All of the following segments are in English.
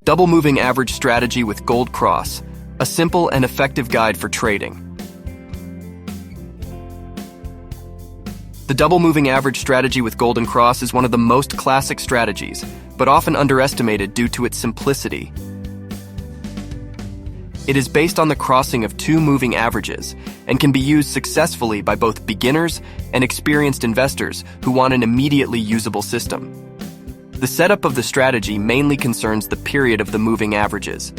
Double Moving Average Strategy with Gold Cross, a simple and effective guide for trading. The double moving average strategy with Golden Cross is one of the most classic strategies, but often underestimated due to its simplicity. It is based on the crossing of two moving averages and can be used successfully by both beginners and experienced investors who want an immediately usable system. The setup of the strategy mainly concerns the period of the moving averages,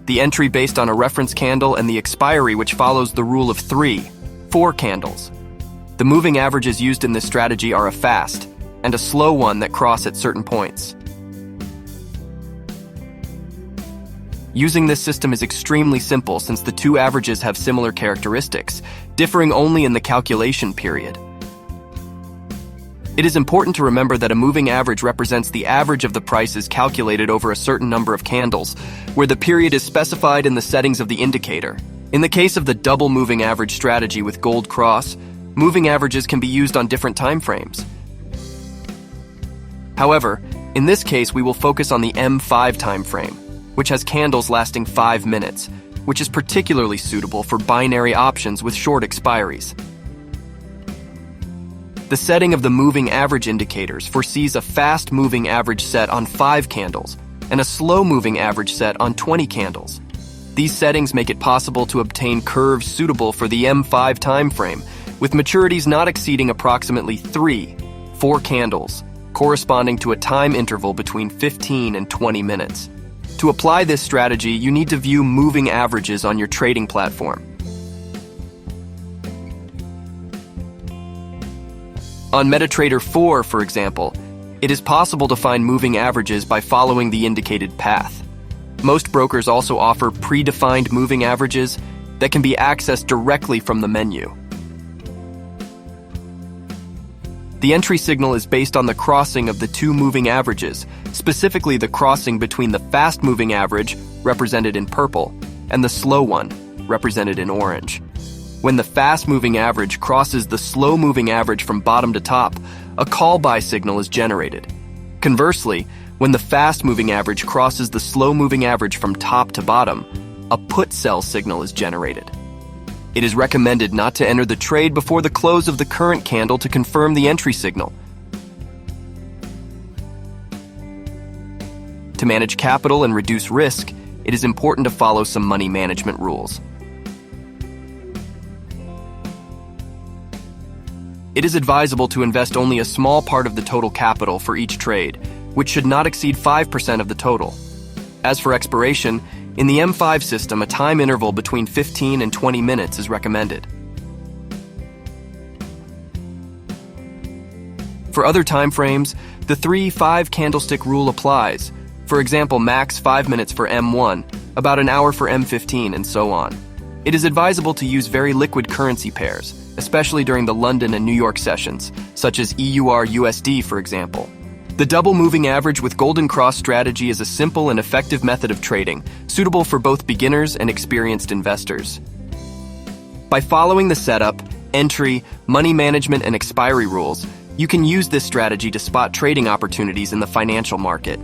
the entry based on a reference candle, and the expiry, which follows the rule of 4 candles. The moving averages used in this strategy are a fast and a slow one that cross at certain points. Using this system is extremely simple since the two averages have similar characteristics, differing only in the calculation period. It is important to remember that a moving average represents the average of the prices calculated over a certain number of candles, where the period is specified in the settings of the indicator. In the case of the double moving average strategy with Gold Cross, moving averages can be used on different time frames. However, in this case we will focus on the M5 time frame, which has candles lasting 5 minutes, which is particularly suitable for binary options with short expiries. The setting of the moving average indicators foresees a fast moving average set on 5 candles and a slow moving average set on 20 candles. These settings make it possible to obtain curves suitable for the M5 time frame, with maturities not exceeding approximately 4 candles, corresponding to a time interval between 15 and 20 minutes. To apply this strategy, you need to view moving averages on your trading platform. On MetaTrader 4, for example, it is possible to find moving averages by following the indicated path. Most brokers also offer predefined moving averages that can be accessed directly from the menu. The entry signal is based on the crossing of the two moving averages, specifically the crossing between the fast moving average, represented in purple, and the slow one, represented in orange. When the fast moving average crosses the slow moving average from bottom to top, a call buy signal is generated. Conversely, when the fast moving average crosses the slow moving average from top to bottom, a put sell signal is generated. It is recommended not to enter the trade before the close of the current candle to confirm the entry signal. To manage capital and reduce risk, it is important to follow some money management rules. It is advisable to invest only a small part of the total capital for each trade, which should not exceed 5% of the total. As for expiration, in the M5 system, a time interval between 15 and 20 minutes is recommended. For other time frames, the 3-5 candlestick rule applies. For example, max 5 minutes for M1, about an hour for M15, and so on. It is advisable to use very liquid currency pairs, especially during the London and New York sessions, such as EUR/USD, for example. The double moving average with Golden Cross strategy is a simple and effective method of trading, suitable for both beginners and experienced investors. By following the setup, entry, money management, and expiry rules, you can use this strategy to spot trading opportunities in the financial market.